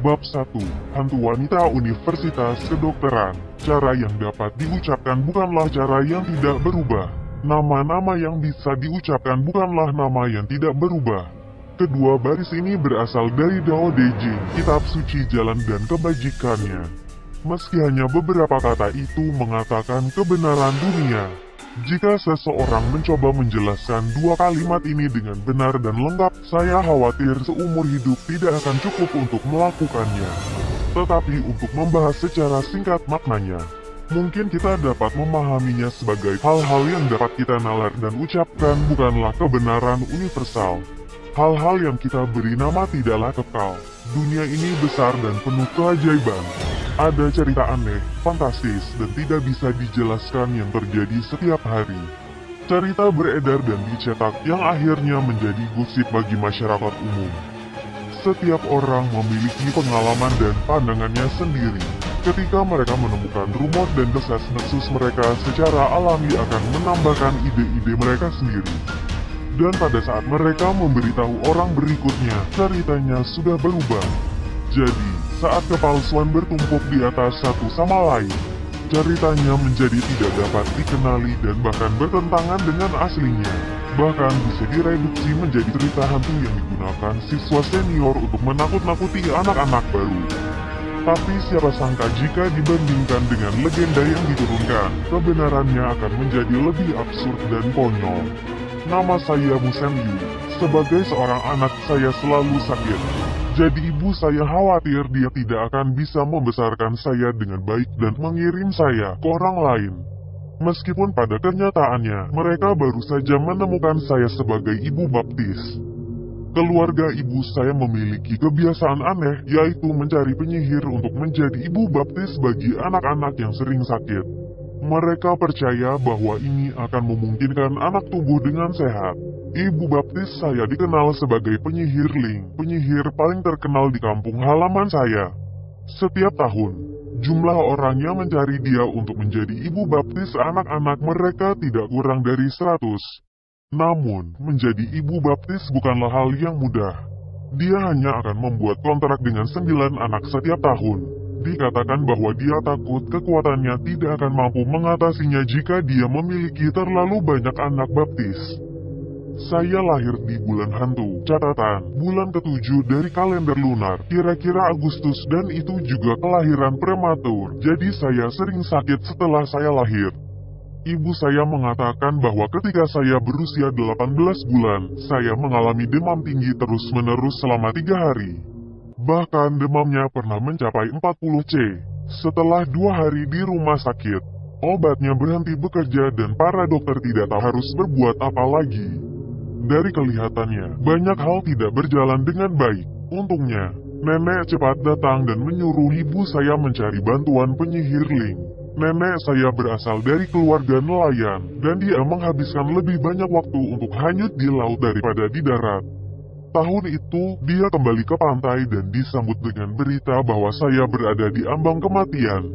Bab 1. Hantu Wanita Universitas Kedokteran. Cara yang dapat diucapkan bukanlah cara yang tidak berubah. Nama-nama yang bisa diucapkan bukanlah nama yang tidak berubah. Kedua baris ini berasal dari Dao De Jing, kitab suci jalan dan kebajikannya. Meski hanya beberapa kata itu mengatakan kebenaran dunia, jika seseorang mencoba menjelaskan dua kalimat ini dengan benar dan lengkap, saya khawatir seumur hidup tidak akan cukup untuk melakukannya. Tetapi untuk membahas secara singkat maknanya, mungkin kita dapat memahaminya sebagai hal-hal yang dapat kita nalar dan ucapkan bukanlah kebenaran universal. Hal-hal yang kita beri nama tidaklah kekal. Dunia ini besar dan penuh keajaiban. Ada cerita aneh, fantastis, dan tidak bisa dijelaskan yang terjadi setiap hari. Cerita beredar dan dicetak yang akhirnya menjadi gosip bagi masyarakat umum. Setiap orang memiliki pengalaman dan pandangannya sendiri. Ketika mereka menemukan rumor dan desas-desus mereka secara alami akan menambahkan ide-ide mereka sendiri. Dan pada saat mereka memberitahu orang berikutnya, ceritanya sudah berubah. Jadi, saat kepalsuan bertumpuk di atas satu sama lain, ceritanya menjadi tidak dapat dikenali dan bahkan bertentangan dengan aslinya. Bahkan bisa direduksi menjadi cerita hantu yang digunakan siswa senior untuk menakut-nakuti anak-anak baru. Tapi siapa sangka jika dibandingkan dengan legenda yang diturunkan, kebenarannya akan menjadi lebih absurd dan konyol. Nama saya Musen Yu. Sebagai seorang anak saya selalu sakit. Jadi ibu saya khawatir dia tidak akan bisa membesarkan saya dengan baik dan mengirim saya ke orang lain. Meskipun pada kenyataannya mereka baru saja menemukan saya sebagai ibu baptis. Keluarga ibu saya memiliki kebiasaan aneh, yaitu mencari penyihir untuk menjadi ibu baptis bagi anak-anak yang sering sakit. Mereka percaya bahwa ini akan memungkinkan anak tumbuh dengan sehat. Ibu baptis saya dikenal sebagai penyihir Ling, penyihir paling terkenal di kampung halaman saya. Setiap tahun, jumlah orang yang mencari dia untuk menjadi ibu baptis anak-anak mereka tidak kurang dari 100. Namun, menjadi ibu baptis bukanlah hal yang mudah. Dia hanya akan membuat kontrak dengan 9 anak setiap tahun. Dikatakan bahwa dia takut kekuatannya tidak akan mampu mengatasinya jika dia memiliki terlalu banyak anak baptis. Saya lahir di bulan hantu, catatan, bulan ke-7 dari kalender lunar, kira-kira Agustus, dan itu juga kelahiran prematur, jadi saya sering sakit setelah saya lahir. Ibu saya mengatakan bahwa ketika saya berusia 18 bulan, saya mengalami demam tinggi terus-menerus selama 3 hari. Bahkan demamnya pernah mencapai 40 C. Setelah 2 hari di rumah sakit, obatnya berhenti bekerja dan para dokter tidak tahu harus berbuat apa lagi. Dari kelihatannya, banyak hal tidak berjalan dengan baik. Untungnya, nenek cepat datang dan menyuruh ibu saya mencari bantuan penyihir Ling. Nenek saya berasal dari keluarga nelayan, dan dia menghabiskan lebih banyak waktu untuk hanyut di laut daripada di darat. Tahun itu, dia kembali ke pantai dan disambut dengan berita bahwa saya berada di ambang kematian.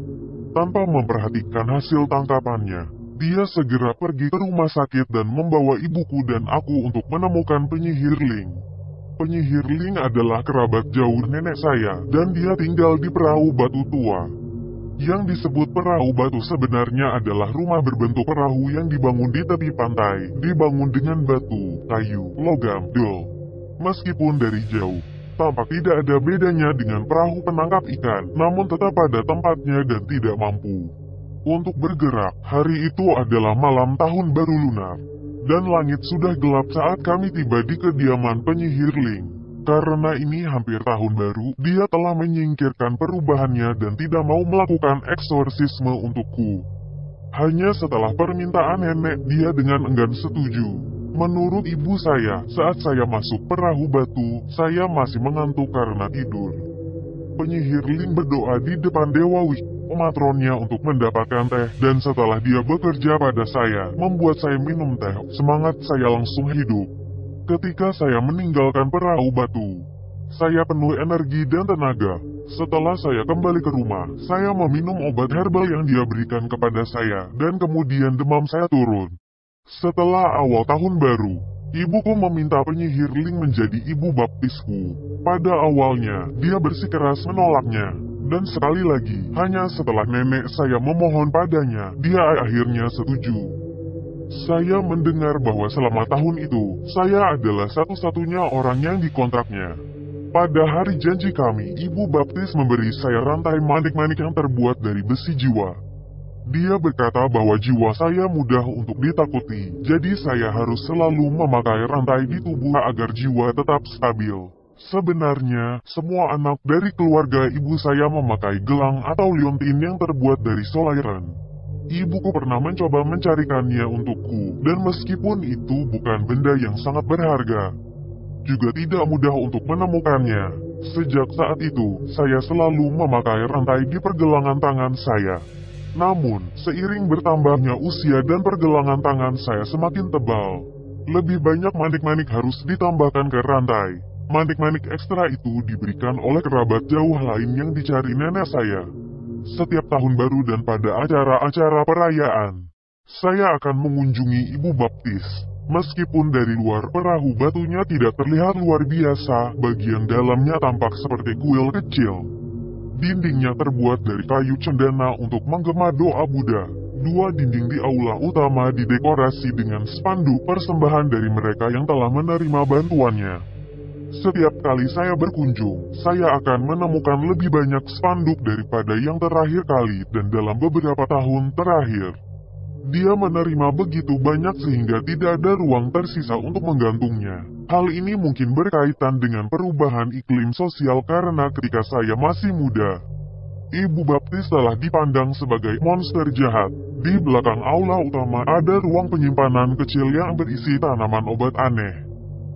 Tanpa memperhatikan hasil tangkapannya, dia segera pergi ke rumah sakit dan membawa ibuku dan aku untuk menemukan penyihir Ling. Penyihir Ling adalah kerabat jauh nenek saya, dan dia tinggal di perahu batu tua. Yang disebut perahu batu sebenarnya adalah rumah berbentuk perahu yang dibangun di tepi pantai, dibangun dengan batu, kayu, logam, dol. Meskipun dari jauh, tampak tidak ada bedanya dengan perahu penangkap ikan, namun tetap pada tempatnya dan tidak mampu untuk bergerak. Hari itu adalah malam tahun baru lunar, dan langit sudah gelap saat kami tiba di kediaman penyihir Ling. Karena ini hampir tahun baru, dia telah menyingkirkan perubahannya dan tidak mau melakukan eksorsisme untukku. Hanya setelah permintaan nenek, dia dengan enggan setuju. Menurut ibu saya, saat saya masuk perahu batu, saya masih mengantuk karena tidur. Penyihir Ling berdoa di depan Dewa Wik, matronnya, untuk mendapatkan teh, dan setelah dia bekerja pada saya, membuat saya minum teh, semangat saya langsung hidup. Ketika saya meninggalkan perahu batu, saya penuh energi dan tenaga. Setelah saya kembali ke rumah, saya meminum obat herbal yang dia berikan kepada saya, dan kemudian demam saya turun. Setelah awal tahun baru, Ibuku meminta penyihir Ling menjadi ibu baptisku. Pada awalnya, dia bersikeras menolaknya. Dan sekali lagi, hanya setelah nenek saya memohon padanya, dia akhirnya setuju. Saya mendengar bahwa selama tahun itu, saya adalah satu-satunya orang yang dikontraknya. Pada hari janji kami, ibu baptis memberi saya rantai manik-manik yang terbuat dari besi jiwa. Dia berkata bahwa jiwa saya mudah untuk ditakuti, jadi saya harus selalu memakai rantai di tubuh agar jiwa tetap stabil. Sebenarnya, semua anak dari keluarga ibu saya memakai gelang atau liontin yang terbuat dari solairan. Ibuku pernah mencoba mencarikannya untukku, dan meskipun itu bukan benda yang sangat berharga, juga tidak mudah untuk menemukannya. Sejak saat itu, saya selalu memakai rantai di pergelangan tangan saya. Namun, seiring bertambahnya usia dan pergelangan tangan saya semakin tebal, lebih banyak manik-manik harus ditambahkan ke rantai. Manik-manik ekstra itu diberikan oleh kerabat jauh lain yang dicari nenek saya. Setiap tahun baru dan pada acara-acara perayaan, saya akan mengunjungi ibu baptis. Meskipun dari luar perahu batunya tidak terlihat luar biasa, bagian dalamnya tampak seperti kuil kecil. Dindingnya terbuat dari kayu cendana untuk menggema doa Buddha. Dua dinding di aula utama didekorasi dengan spanduk persembahan dari mereka yang telah menerima bantuannya. Setiap kali saya berkunjung, saya akan menemukan lebih banyak spanduk daripada yang terakhir kali dan dalam beberapa tahun terakhir. Dia menerima begitu banyak sehingga tidak ada ruang tersisa untuk menggantungnya. Hal ini mungkin berkaitan dengan perubahan iklim sosial karena ketika saya masih muda, ibu baptis telah dipandang sebagai monster jahat. Di belakang aula utama ada ruang penyimpanan kecil yang berisi tanaman obat aneh.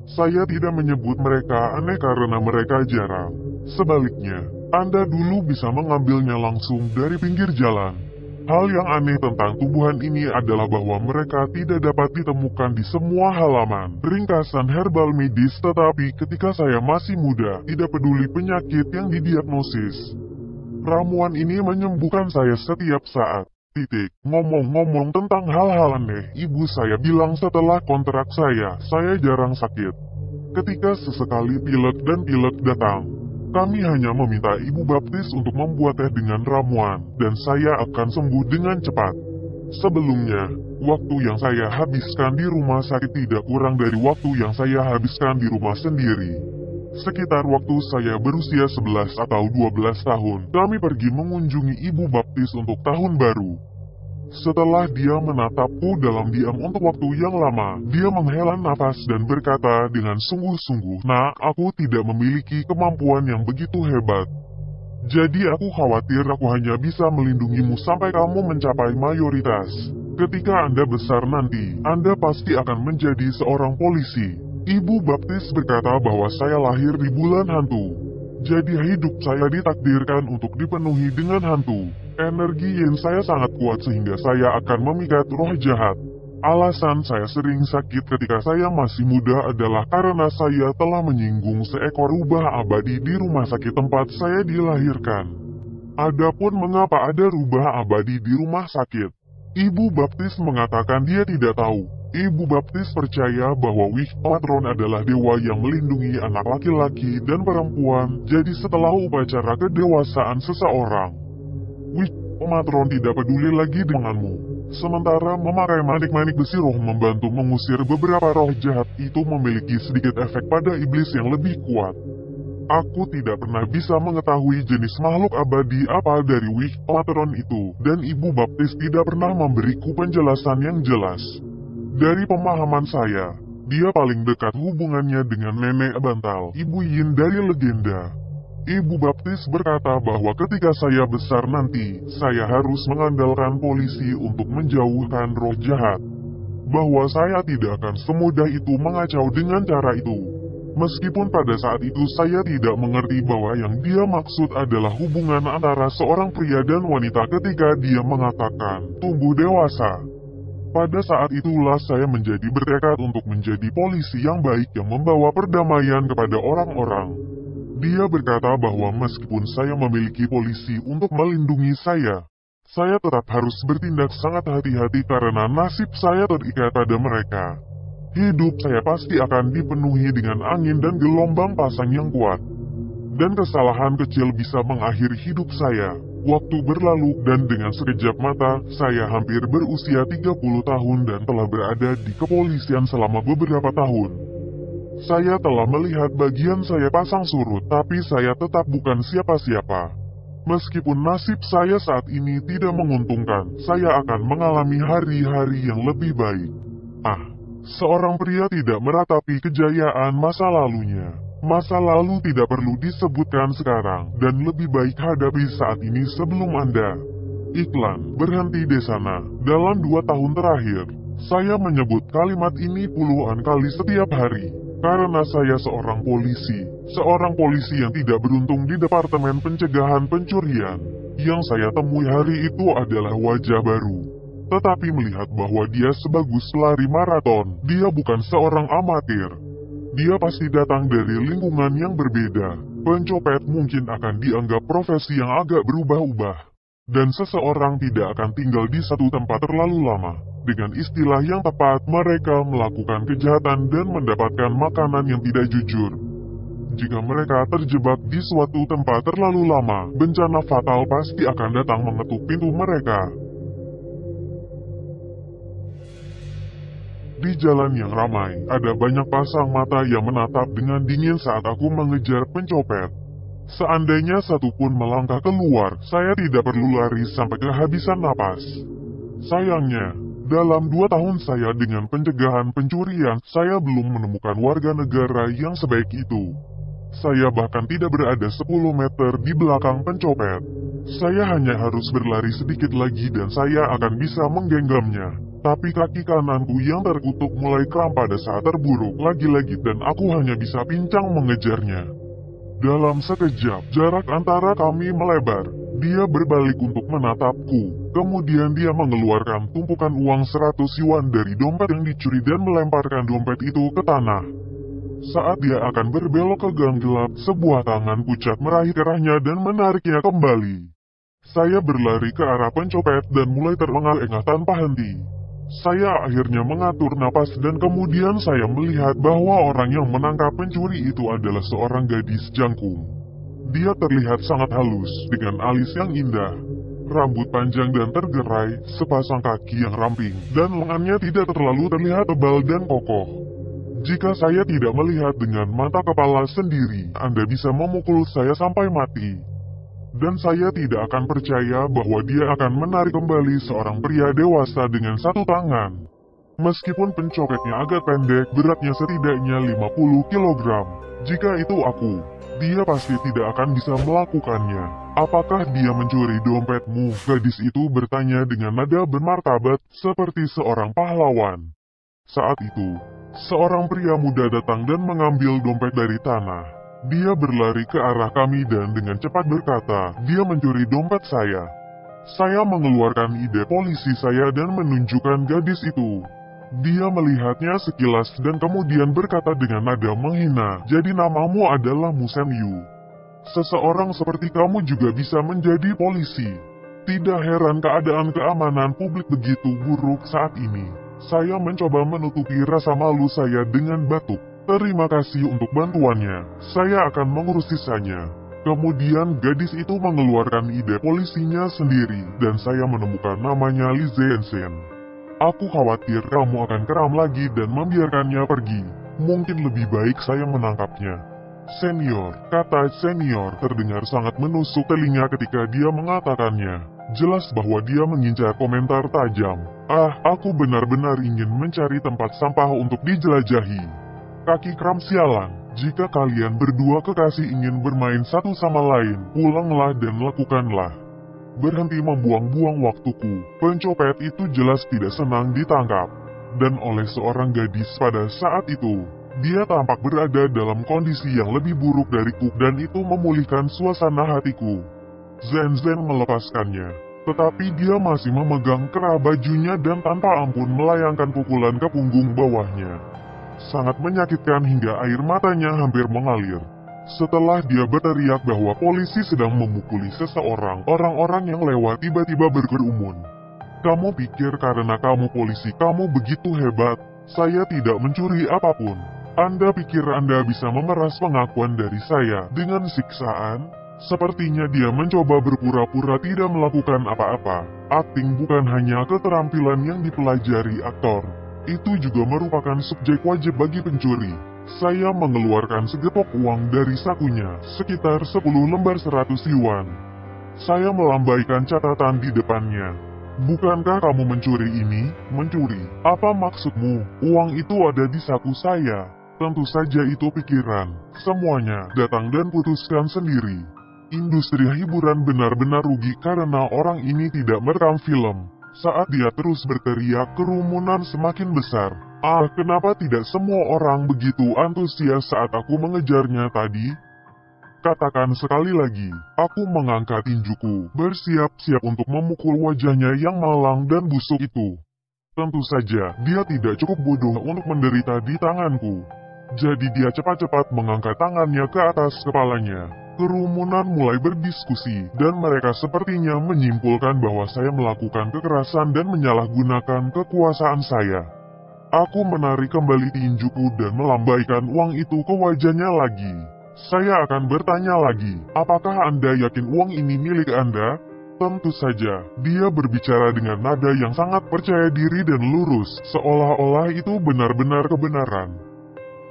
Saya tidak menyebut mereka aneh karena mereka jarang. Sebaliknya, Anda dulu bisa mengambilnya langsung dari pinggir jalan. Hal yang aneh tentang tumbuhan ini adalah bahwa mereka tidak dapat ditemukan di semua halaman. Ringkasan herbal medis, tetapi ketika saya masih muda, tidak peduli penyakit yang didiagnosis, ramuan ini menyembuhkan saya setiap saat. Ngomong-ngomong tentang hal-hal aneh, ibu saya bilang setelah kontrak saya jarang sakit. Ketika sesekali pilek datang, kami hanya meminta ibu baptis untuk membuat teh dengan ramuan, dan saya akan sembuh dengan cepat. Sebelumnya, waktu yang saya habiskan di rumah sakit tidak kurang dari waktu yang saya habiskan di rumah sendiri. Sekitar waktu saya berusia 11 atau 12 tahun, kami pergi mengunjungi ibu baptis untuk tahun baru. Setelah dia menatapku dalam diam untuk waktu yang lama, dia menghela nafas dan berkata dengan sungguh-sungguh, "Nak, aku tidak memiliki kemampuan yang begitu hebat. Jadi aku khawatir aku hanya bisa melindungimu sampai kamu mencapai mayoritas. Ketika Anda besar nanti, Anda pasti akan menjadi seorang polisi." Ibu baptis berkata bahwa saya lahir di bulan hantu. Jadi hidup saya ditakdirkan untuk dipenuhi dengan hantu. Energi yin saya sangat kuat sehingga saya akan memikat roh jahat. Alasan saya sering sakit ketika saya masih muda adalah karena saya telah menyinggung seekor rubah abadi di rumah sakit tempat saya dilahirkan. Adapun mengapa ada rubah abadi di rumah sakit, ibu baptis mengatakan dia tidak tahu. Ibu baptis percaya bahwa Witch Patron adalah dewa yang melindungi anak laki-laki dan perempuan, jadi setelah upacara kedewasaan seseorang, Witch Patron tidak peduli lagi denganmu. Sementara memakai manik-manik besi roh membantu mengusir beberapa roh jahat itu memiliki sedikit efek pada iblis yang lebih kuat. Aku tidak pernah bisa mengetahui jenis makhluk abadi apa dari Witch Patron itu, dan ibu baptis tidak pernah memberiku penjelasan yang jelas. Dari pemahaman saya, dia paling dekat hubungannya dengan nenek bantal, ibu Yin dari legenda. Ibu baptis berkata bahwa ketika saya besar nanti, saya harus mengandalkan polisi untuk menjauhkan roh jahat. Bahwa saya tidak akan semudah itu mengacau dengan cara itu. Meskipun pada saat itu saya tidak mengerti bahwa yang dia maksud adalah hubungan antara seorang pria dan wanita ketika dia mengatakan, tumbuh dewasa. Pada saat itulah saya menjadi bertekad untuk menjadi polisi yang baik yang membawa perdamaian kepada orang-orang. Dia berkata bahwa meskipun saya memiliki polisi untuk melindungi saya tetap harus bertindak sangat hati-hati karena nasib saya terikat pada mereka. hidup saya pasti akan dipenuhi dengan angin dan gelombang pasang yang kuat. Dan kesalahan kecil bisa mengakhiri hidup saya. Waktu berlalu dan dengan sekejap mata, saya hampir berusia 30 tahun dan telah berada di kepolisian selama beberapa tahun. Saya telah melihat bagian saya pasang surut, tapi saya tetap bukan siapa-siapa. Meskipun nasib saya saat ini tidak menguntungkan, saya akan mengalami hari-hari yang lebih baik. Seorang pria tidak meratapi kejayaan masa lalunya. Masa lalu tidak perlu disebutkan sekarang, dan lebih baik hadapi saat ini sebelum Anda. Iklan, berhenti di sana. Dalam 2 tahun terakhir, saya menyebut kalimat ini puluhan kali setiap hari. Karena saya seorang polisi yang tidak beruntung di Departemen Pencegahan Pencurian. Yang saya temui hari itu adalah wajah baru. Tetapi melihat bahwa dia sebagus pelari maraton, dia bukan seorang amatir. Dia pasti datang dari lingkungan yang berbeda. Pencopet mungkin akan dianggap profesi yang agak berubah-ubah. Dan seseorang tidak akan tinggal di satu tempat terlalu lama. Dengan istilah yang tepat, mereka melakukan kejahatan dan mendapatkan makanan yang tidak jujur. Jika mereka terjebak di suatu tempat terlalu lama, bencana fatal pasti akan datang mengetuk pintu mereka. Di jalan yang ramai, ada banyak pasang mata yang menatap dengan dingin saat aku mengejar pencopet. Seandainya satu pun melangkah keluar, saya tidak perlu lari sampai kehabisan napas. Sayangnya, dalam 2 tahun saya dengan pencegahan pencurian, saya belum menemukan warga negara yang sebaik itu. Saya bahkan tidak berada 10 meter di belakang pencopet. Saya hanya harus berlari sedikit lagi dan saya akan bisa menggenggamnya. Tapi kaki kananku yang terkutuk mulai kram pada saat terburuk lagi-lagi dan aku hanya bisa pincang mengejarnya. Dalam sekejap, jarak antara kami melebar. Dia berbalik untuk menatapku. Kemudian dia mengeluarkan tumpukan uang 100 yuan dari dompet yang dicuri dan melemparkan dompet itu ke tanah. Saat dia akan berbelok ke gang gelap, sebuah tangan pucat meraih kerahnya dan menariknya kembali. Saya berlari ke arah pencopet dan mulai terengah-engah tanpa henti. Saya akhirnya mengatur napas dan kemudian saya melihat bahwa orang yang menangkap pencuri itu adalah seorang gadis jangkung. Dia terlihat sangat halus, dengan alis yang indah, rambut panjang dan tergerai, sepasang kaki yang ramping, dan lengannya tidak terlalu terlihat tebal dan kokoh. Jika saya tidak melihat dengan mata kepala sendiri, Anda bisa memukul saya sampai mati. Dan saya tidak akan percaya bahwa dia akan menarik kembali seorang pria dewasa dengan satu tangan. Meskipun pencopetnya agak pendek, beratnya setidaknya 50 kg. Jika itu aku, dia pasti tidak akan bisa melakukannya. Apakah dia mencuri dompetmu? Gadis itu bertanya dengan nada bermartabat, seperti seorang pahlawan. Saat itu, seorang pria muda datang dan mengambil dompet dari tanah. Dia berlari ke arah kami dan dengan cepat berkata, dia mencuri dompet saya. Saya mengeluarkan ide polisi saya dan menunjukkan gadis itu. Dia melihatnya sekilas dan kemudian berkata dengan nada menghina, jadi namamu adalah Musen Yu. Seseorang seperti kamu juga bisa menjadi polisi. Tidak heran keadaan keamanan publik begitu buruk saat ini. Saya mencoba menutupi rasa malu saya dengan batuk. Terima kasih untuk bantuannya, saya akan mengurus sisanya. Kemudian gadis itu mengeluarkan ide polisinya sendiri, dan saya menemukan namanya Li Zhensen. Aku khawatir kamu akan keram lagi dan membiarkannya pergi. Mungkin lebih baik saya menangkapnya. Senior, kata senior terdengar sangat menusuk telinga ketika dia mengatakannya. Jelas bahwa dia mengincar komentar tajam. Aku benar-benar ingin mencari tempat sampah untuk dijelajahi. Kaki kram sialan, jika kalian berdua kekasih ingin bermain satu sama lain, pulanglah dan lakukanlah. Berhenti membuang-buang waktuku. Pencopet itu jelas tidak senang ditangkap. Dan oleh seorang gadis pada saat itu, dia tampak berada dalam kondisi yang lebih buruk dariku dan itu memulihkan suasana hatiku. Zhen melepaskannya. Tetapi dia masih memegang kerah bajunya dan tanpa ampun melayangkan pukulan ke punggung bawahnya. Sangat menyakitkan hingga air matanya hampir mengalir. Setelah dia berteriak bahwa polisi sedang memukuli seseorang, orang-orang yang lewat tiba-tiba berkerumun. Kamu pikir karena kamu polisi kamu begitu hebat? Saya tidak mencuri apapun. Anda pikir Anda bisa memeras pengakuan dari saya dengan siksaan? Sepertinya dia mencoba berpura-pura tidak melakukan apa-apa. Akting bukan hanya keterampilan yang dipelajari aktor. Itu juga merupakan subjek wajib bagi pencuri. Saya mengeluarkan segepok uang dari sakunya, sekitar 10 lembar 100 yuan. Saya melambaikan catatan di depannya. Bukankah kamu mencuri ini? Mencuri? Apa maksudmu? Uang itu ada di saku saya. Tentu saja itu pikiran. Semuanya datang dan putuskan sendiri. Industri hiburan benar-benar rugi karena orang ini tidak merekam film. Saat dia terus berteriak, kerumunan semakin besar. Kenapa tidak semua orang begitu antusias saat aku mengejarnya tadi? Katakan sekali lagi, aku mengangkat tinjuku, bersiap-siap untuk memukul wajahnya yang malang dan busuk itu. Tentu saja, dia tidak cukup bodoh untuk menderita di tanganku. Jadi dia cepat-cepat mengangkat tangannya ke atas kepalanya. Kerumunan mulai berdiskusi, dan mereka sepertinya menyimpulkan bahwa saya melakukan kekerasan dan menyalahgunakan kekuasaan saya. Aku menarik kembali tinjuku dan melambaikan uang itu ke wajahnya lagi. Saya akan bertanya lagi, apakah Anda yakin uang ini milik Anda? Tentu saja, dia berbicara dengan nada yang sangat percaya diri dan lurus, seolah-olah itu benar-benar kebenaran.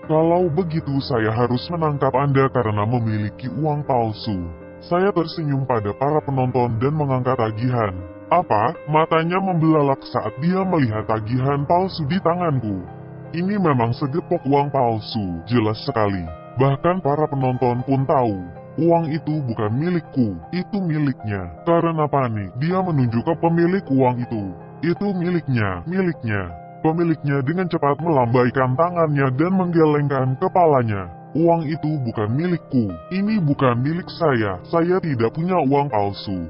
Kalau begitu saya harus menangkap Anda karena memiliki uang palsu. Saya tersenyum pada para penonton dan mengangkat tagihan. Apa? Matanya membelalak saat dia melihat tagihan palsu di tanganku. Ini memang segepok uang palsu, jelas sekali. Bahkan para penonton pun tahu, uang itu bukan milikku, itu miliknya. Karena panik, dia menunjuk ke pemilik uang itu. Itu miliknya, miliknya. Pemiliknya dengan cepat melambaikan tangannya dan menggelengkan kepalanya. Uang itu bukan milikku, ini bukan milik saya tidak punya uang palsu.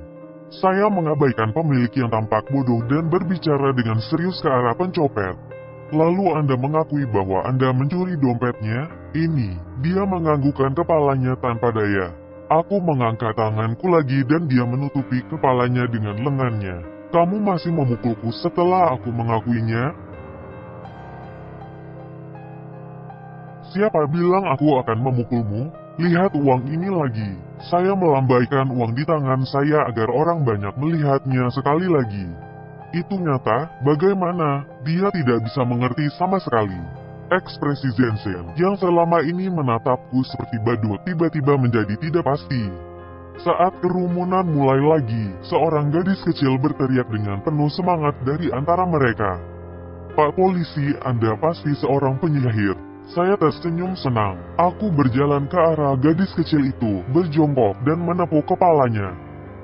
Saya mengabaikan pemilik yang tampak bodoh dan berbicara dengan serius ke arah pencopet. Lalu Anda mengakui bahwa Anda mencuri dompetnya? Ini, dia menganggukkan kepalanya tanpa daya. Aku mengangkat tanganku lagi dan dia menutupi kepalanya dengan lengannya. Kamu masih memukulku setelah aku mengakuinya? Siapa bilang aku akan memukulmu? Lihat uang ini lagi. Saya melambaikan uang di tangan saya agar orang banyak melihatnya sekali lagi. Itu nyata, bagaimana? Dia tidak bisa mengerti sama sekali. Ekspresi Zenshen yang selama ini menatapku seperti badut tiba-tiba menjadi tidak pasti. Saat kerumunan mulai lagi, seorang gadis kecil berteriak dengan penuh semangat dari antara mereka. Pak polisi, Anda pasti seorang penyihir. Saya tersenyum senang. Aku berjalan ke arah gadis kecil itu, berjongkok dan menepuk kepalanya.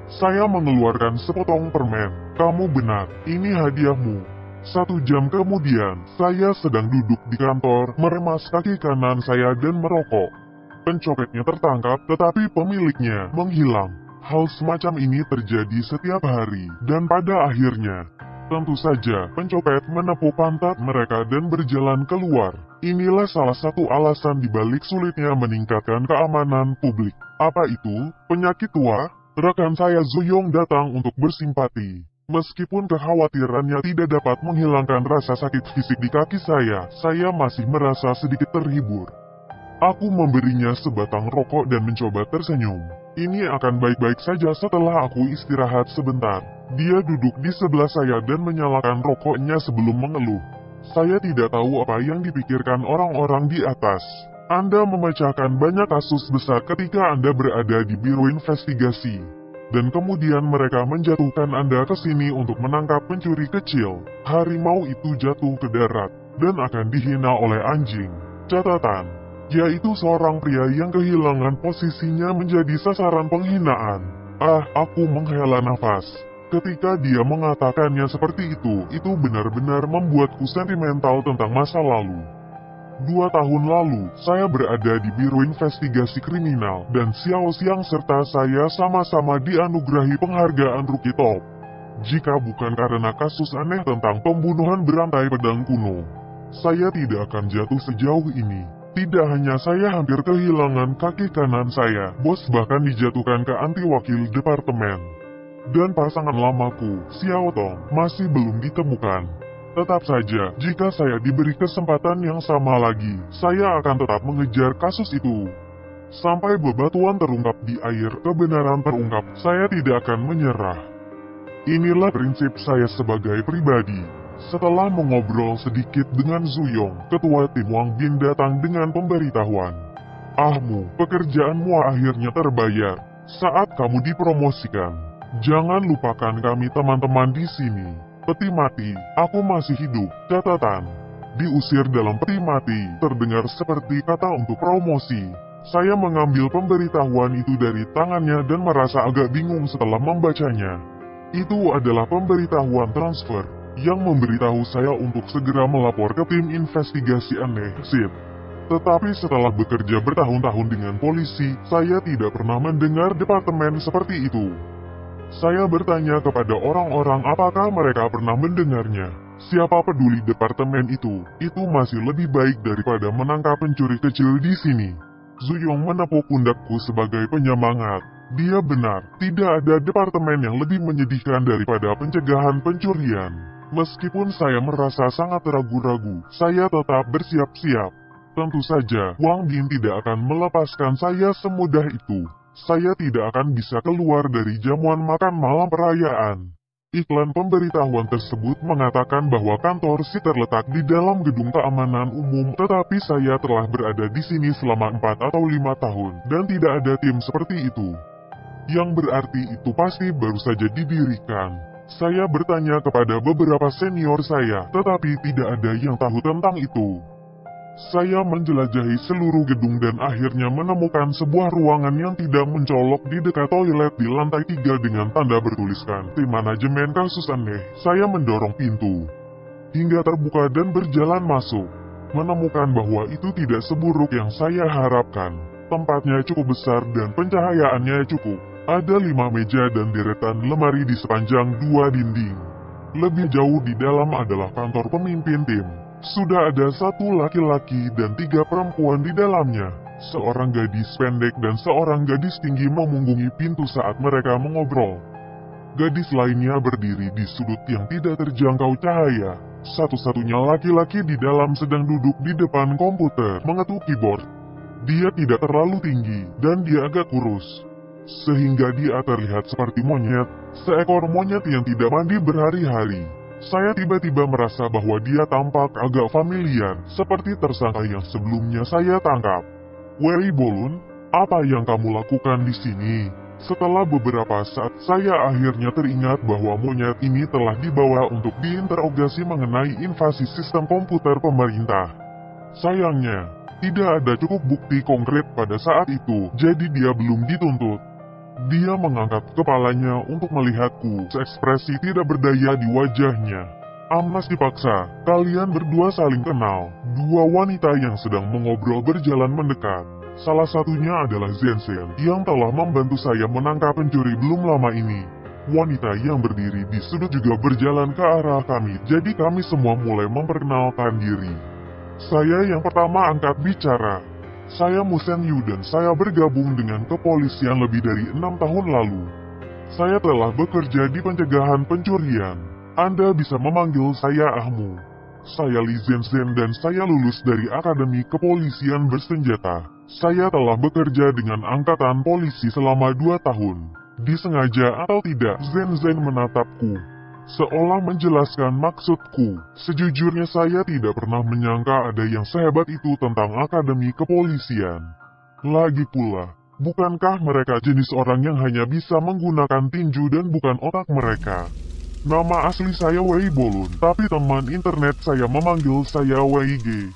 Saya mengeluarkan sepotong permen. Kamu benar, ini hadiahmu. 1 jam kemudian, saya sedang duduk di kantor, meremas kaki kanan saya dan merokok. Pencopetnya tertangkap, tetapi pemiliknya menghilang. Hal semacam ini terjadi setiap hari, dan pada akhirnya, tentu saja, pencopet menepuk pantat mereka dan berjalan keluar. Inilah salah satu alasan dibalik sulitnya meningkatkan keamanan publik. Apa itu? Penyakit tua? Rekan saya Zuyong datang untuk bersimpati. Meskipun kekhawatirannya tidak dapat menghilangkan rasa sakit fisik di kaki saya masih merasa sedikit terhibur. Aku memberinya sebatang rokok dan mencoba tersenyum. Ini akan baik-baik saja setelah aku istirahat sebentar. Dia duduk di sebelah saya dan menyalakan rokoknya sebelum mengeluh. Saya tidak tahu apa yang dipikirkan orang-orang di atas. Anda memecahkan banyak kasus besar ketika Anda berada di biro investigasi. Dan kemudian mereka menjatuhkan Anda ke sini untuk menangkap pencuri kecil. Harimau itu jatuh ke darat, dan akan dihina oleh anjing. Catatan, yaitu seorang pria yang kehilangan posisinya menjadi sasaran penghinaan. Aku menghela nafas. Ketika dia mengatakannya seperti itu benar-benar membuatku sentimental tentang masa lalu. 2 tahun lalu, saya berada di Biro Investigasi Kriminal, dan Xiao Xiang serta saya sama-sama dianugerahi penghargaan Rookie Top. Jika bukan karena kasus aneh tentang pembunuhan berantai pedang kuno, saya tidak akan jatuh sejauh ini. Tidak hanya saya hampir kehilangan kaki kanan saya, bos bahkan dijatuhkan ke anti wakil departemen. Dan pasangan lamaku, Xiao Tong, masih belum ditemukan. Tetap saja, jika saya diberi kesempatan yang sama lagi, saya akan tetap mengejar kasus itu. Sampai bebatuan terungkap di air, kebenaran terungkap, saya tidak akan menyerah. Inilah prinsip saya sebagai pribadi. Setelah mengobrol sedikit dengan Zuyong, ketua tim Wang Bin datang dengan pemberitahuan. Ahmu, pekerjaanmu akhirnya terbayar. Saat kamu dipromosikan, jangan lupakan kami teman-teman di sini. Peti mati, aku masih hidup. Catatan, diusir dalam peti mati, terdengar seperti kata untuk promosi. Saya mengambil pemberitahuan itu dari tangannya dan merasa agak bingung setelah membacanya. Itu adalah pemberitahuan transfer yang memberitahu saya untuk segera melapor ke tim investigasi aneh, SIP. Tetapi setelah bekerja bertahun-tahun dengan polisi, saya tidak pernah mendengar departemen seperti itu. Saya bertanya kepada orang-orang apakah mereka pernah mendengarnya. Siapa peduli departemen itu masih lebih baik daripada menangkap pencuri kecil di sini. Zuyong menepuk pundakku sebagai penyemangat. Dia benar, tidak ada departemen yang lebih menyedihkan daripada pencegahan pencurian. Meskipun saya merasa sangat ragu-ragu, saya tetap bersiap-siap. Tentu saja, Wang Bin tidak akan melepaskan saya semudah itu. Saya tidak akan bisa keluar dari jamuan makan malam perayaan. Iklan pemberitahuan tersebut mengatakan bahwa kantor SI terletak di dalam gedung keamanan umum, tetapi saya telah berada di sini selama 4 atau 5 tahun, dan tidak ada tim seperti itu. Yang berarti itu pasti baru saja didirikan. Saya bertanya kepada beberapa senior saya, tetapi tidak ada yang tahu tentang itu. Saya menjelajahi seluruh gedung dan akhirnya menemukan sebuah ruangan yang tidak mencolok di dekat toilet di lantai 3 dengan tanda bertuliskan Tim Manajemen Kasus Aneh. Saya mendorong pintu hingga terbuka dan berjalan masuk. Menemukan bahwa itu tidak seburuk yang saya harapkan. Tempatnya cukup besar dan pencahayaannya cukup. Ada 5 meja dan deretan lemari di sepanjang 2 dinding. Lebih jauh di dalam adalah kantor pemimpin tim. Sudah ada 1 laki-laki dan 3 perempuan di dalamnya. Seorang gadis pendek dan seorang gadis tinggi memunggungi pintu saat mereka mengobrol. Gadis lainnya berdiri di sudut yang tidak terjangkau cahaya. Satu-satunya laki-laki di dalam sedang duduk di depan komputer mengetuk keyboard. Dia tidak terlalu tinggi dan dia agak kurus, sehingga dia terlihat seperti monyet, seekor monyet yang tidak mandi berhari-hari. Saya tiba-tiba merasa bahwa dia tampak agak familiar, seperti tersangka yang sebelumnya saya tangkap. Wei Bolun, apa yang kamu lakukan di sini? Setelah beberapa saat, saya akhirnya teringat bahwa monyet ini telah dibawa untuk diinterogasi mengenai invasi sistem komputer pemerintah. Sayangnya, tidak ada cukup bukti konkret pada saat itu, jadi dia belum dituntut. Dia mengangkat kepalanya untuk melihatku, seekspresi tidak berdaya di wajahnya. Amnas dipaksa, kalian berdua saling kenal. 2 wanita yang sedang mengobrol berjalan mendekat. Salah satunya adalah Zenzhen, yang telah membantu saya menangkap pencuri belum lama ini. Wanita yang berdiri di sudut juga berjalan ke arah kami, jadi kami semua mulai memperkenalkan diri. Saya yang pertama angkat bicara. Saya Musen Yu dan saya bergabung dengan kepolisian lebih dari 6 tahun lalu. Saya telah bekerja di pencegahan pencurian. Anda bisa memanggil saya Ahmu. Saya Li Zenzhen dan saya lulus dari Akademi Kepolisian Bersenjata. Saya telah bekerja dengan angkatan polisi selama 2 tahun. Disengaja atau tidak, Zenzhen menatapku, seolah menjelaskan maksudku. Sejujurnya saya tidak pernah menyangka ada yang sehebat itu tentang Akademi Kepolisian. Lagi pula, bukankah mereka jenis orang yang hanya bisa menggunakan tinju dan bukan otak mereka? Nama asli saya Wei Bolun, tapi teman internet saya memanggil saya Wei G.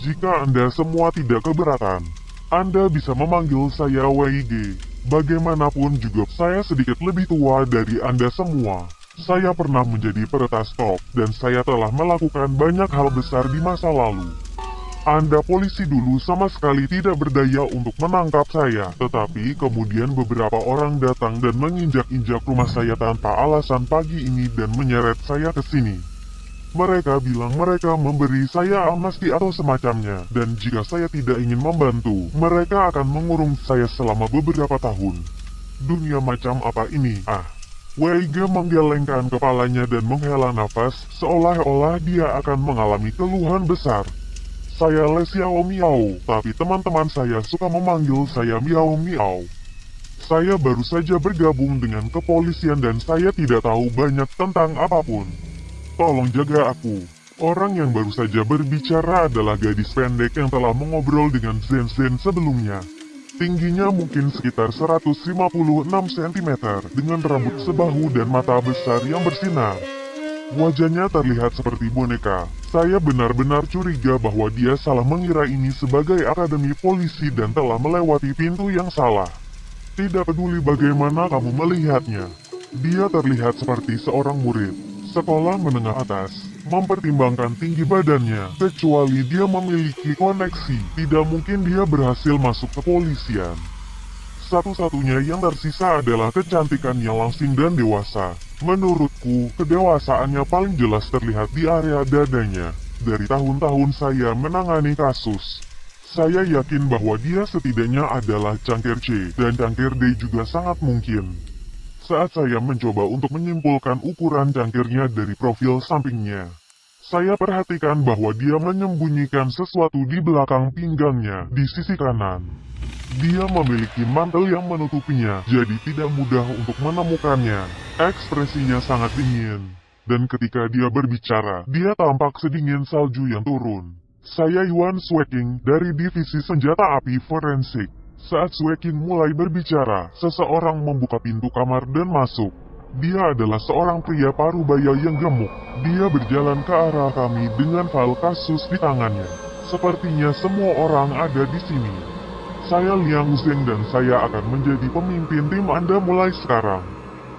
Jika Anda semua tidak keberatan, Anda bisa memanggil saya Wei G. Bagaimanapun juga, saya sedikit lebih tua dari Anda semua. Saya pernah menjadi peretas top, dan saya telah melakukan banyak hal besar di masa lalu. Anda polisi dulu sama sekali tidak berdaya untuk menangkap saya, tetapi kemudian beberapa orang datang dan menginjak-injak rumah saya tanpa alasan pagi ini dan menyeret saya ke sini. Mereka bilang mereka memberi saya amnesti atau semacamnya, dan jika saya tidak ingin membantu, mereka akan mengurung saya selama beberapa tahun. Dunia macam apa ini? WIG menggelengkan kepalanya dan menghela nafas, seolah-olah dia akan mengalami keluhan besar. Saya Le Xiao Miao, tapi teman-teman saya suka memanggil saya Miao Miao. Saya baru saja bergabung dengan kepolisian dan saya tidak tahu banyak tentang apapun. Tolong jaga aku. Orang yang baru saja berbicara adalah gadis pendek yang telah mengobrol dengan Zhen Zhen sebelumnya. Tingginya mungkin sekitar 156 cm, dengan rambut sebahu dan mata besar yang bersinar. Wajahnya terlihat seperti boneka. Saya benar-benar curiga bahwa dia salah mengira ini sebagai akademi polisi dan telah melewati pintu yang salah. Tidak peduli bagaimana kamu melihatnya, dia terlihat seperti seorang murid sekolah menengah atas. Mempertimbangkan tinggi badannya, kecuali dia memiliki koneksi, tidak mungkin dia berhasil masuk kepolisian. Satu-satunya yang tersisa adalah kecantikannya langsing dan dewasa. Menurutku, kedewasaannya paling jelas terlihat di area dadanya. Dari tahun-tahun saya menangani kasus, saya yakin bahwa dia setidaknya adalah cangkir C, dan cangkir D juga sangat mungkin. Saat saya mencoba untuk menyimpulkan ukuran cangkirnya dari profil sampingnya, saya perhatikan bahwa dia menyembunyikan sesuatu di belakang pinggangnya, di sisi kanan. Dia memiliki mantel yang menutupinya, jadi tidak mudah untuk menemukannya. Ekspresinya sangat dingin, dan ketika dia berbicara, dia tampak sedingin salju yang turun. Saya Yuan Sweking dari Divisi Senjata Api Forensik. Saat Sweking mulai berbicara, seseorang membuka pintu kamar dan masuk. Dia adalah seorang pria parubaya yang gemuk. Dia berjalan ke arah kami dengan file kasus di tangannya. Sepertinya semua orang ada di sini. Saya Liang Zheng dan saya akan menjadi pemimpin tim Anda mulai sekarang.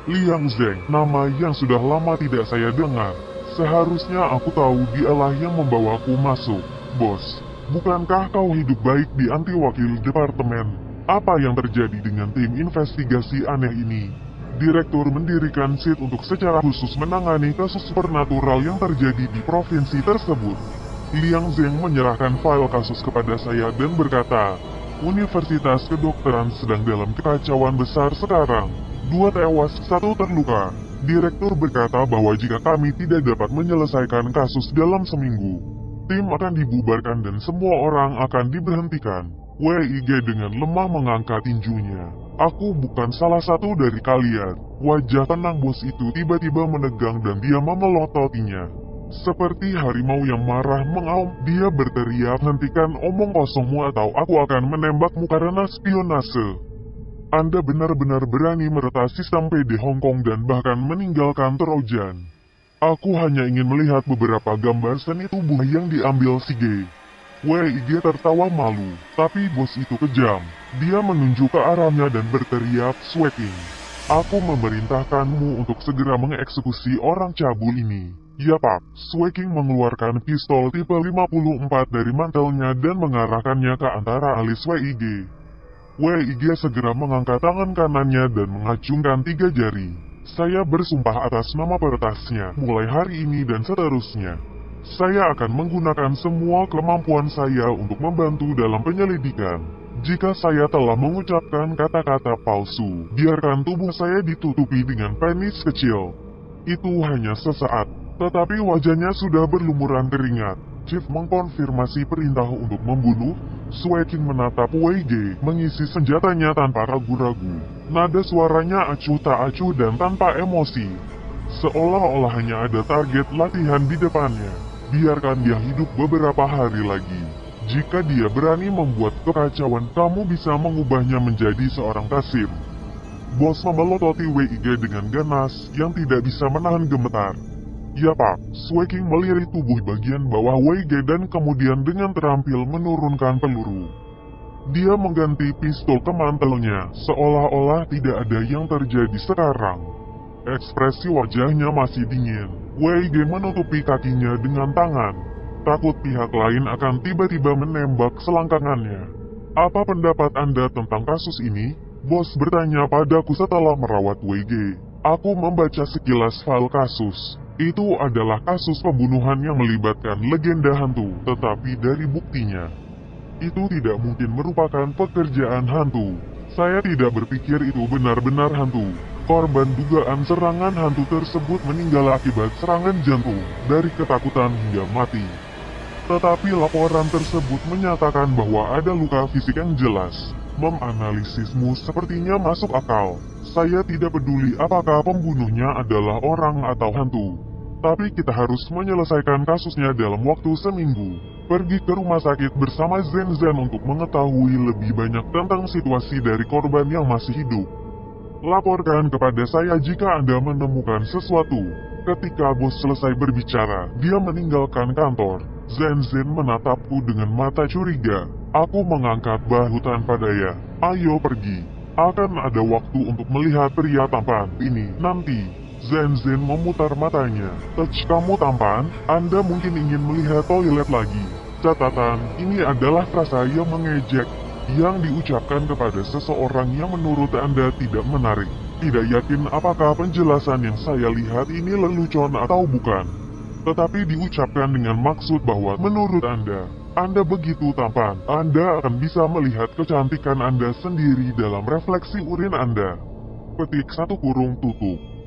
Liang Zheng, nama yang sudah lama tidak saya dengar. Seharusnya aku tahu dialah yang membawaku masuk. Bos, bukankah kau hidup baik di anti wakil departemen? Apa yang terjadi dengan tim investigasi aneh ini? Direktur mendirikan SIT untuk secara khusus menangani kasus supernatural yang terjadi di provinsi tersebut. Liang Zheng menyerahkan file kasus kepada saya dan berkata, Universitas Kedokteran sedang dalam kekacauan besar sekarang. 2 tewas, 1 terluka. Direktur berkata bahwa jika kami tidak dapat menyelesaikan kasus dalam seminggu, tim akan dibubarkan dan semua orang akan diberhentikan. WIG dengan lemah mengangkat tinjunya. Aku bukan salah satu dari kalian. Wajah tenang bos itu tiba-tiba menegang dan dia memelototinya. Seperti harimau yang marah mengaum, dia berteriak, hentikan omong kosongmu atau aku akan menembakmu karena spionase. Anda benar-benar berani meretas sistem PD Hong Kong dan bahkan meninggalkan Trojan. Aku hanya ingin melihat beberapa gambar seni tubuh yang diambil si G. WIG tertawa malu, tapi bos itu kejam. Dia menunjuk ke arahnya dan berteriak, Sweking. Aku memerintahkanmu untuk segera mengeksekusi orang cabul ini. Ya Pak. Sweking mengeluarkan pistol tipe 54 dari mantelnya dan mengarahkannya ke antara alis WIG. WIG segera mengangkat tangan kanannya dan mengacungkan 3 jari. Saya bersumpah atas nama peretasnya, mulai hari ini dan seterusnya. Saya akan menggunakan semua kemampuan saya untuk membantu dalam penyelidikan. Jika saya telah mengucapkan kata-kata palsu, biarkan tubuh saya ditutupi dengan penis kecil. Itu hanya sesaat, tetapi wajahnya sudah berlumuran keringat. Chief mengkonfirmasi perintah untuk membunuh. Sweking menatap WIG, mengisi senjatanya tanpa ragu-ragu. Nada suaranya acuh tak acuh dan tanpa emosi. Seolah-olah hanya ada target latihan di depannya. Biarkan dia hidup beberapa hari lagi. Jika dia berani membuat kekacauan, kamu bisa mengubahnya menjadi seorang kasir. Bos memelototi WIG dengan ganas yang tidak bisa menahan gemetar. Ya Pak. Sweking melirik tubuh bagian bawah WIG dan kemudian dengan terampil menurunkan peluru. Dia mengganti pistol ke mantelnya, seolah-olah tidak ada yang terjadi sekarang. Ekspresi wajahnya masih dingin. WIG menutupi kakinya dengan tangan. Takut pihak lain akan tiba-tiba menembak selangkangannya. Apa pendapat Anda tentang kasus ini? Bos bertanya padaku setelah merawat WIG. Aku membaca sekilas file kasus. Itu adalah kasus pembunuhan yang melibatkan legenda hantu, tetapi dari buktinya, itu tidak mungkin merupakan pekerjaan hantu. Saya tidak berpikir itu benar-benar hantu. Korban dugaan serangan hantu tersebut meninggal akibat serangan jantung dari ketakutan hingga mati. Tetapi laporan tersebut menyatakan bahwa ada luka fisik yang jelas. Menganalisismu sepertinya masuk akal. Saya tidak peduli apakah pembunuhnya adalah orang atau hantu. Tapi kita harus menyelesaikan kasusnya dalam waktu seminggu. Pergi ke rumah sakit bersama Zen untuk mengetahui lebih banyak tentang situasi dari korban yang masih hidup. Laporkan kepada saya jika Anda menemukan sesuatu. Ketika bos selesai berbicara, dia meninggalkan kantor. Zen menatapku dengan mata curiga. Aku mengangkat bahu tanpa daya. Ayo pergi. Akan ada waktu untuk melihat pria tampan ini nanti. Zen memutar matanya. Kamu tampan? Anda mungkin ingin melihat toilet lagi. Catatan, ini adalah frasa yang mengejek yang diucapkan kepada seseorang yang menurut Anda tidak menarik. Tidak yakin apakah penjelasan yang saya lihat ini lelucon atau bukan. Tetapi diucapkan dengan maksud bahwa menurut Anda begitu tampan. Anda akan bisa melihat kecantikan Anda sendiri dalam refleksi urin Anda. Petik 1 kurung tutup.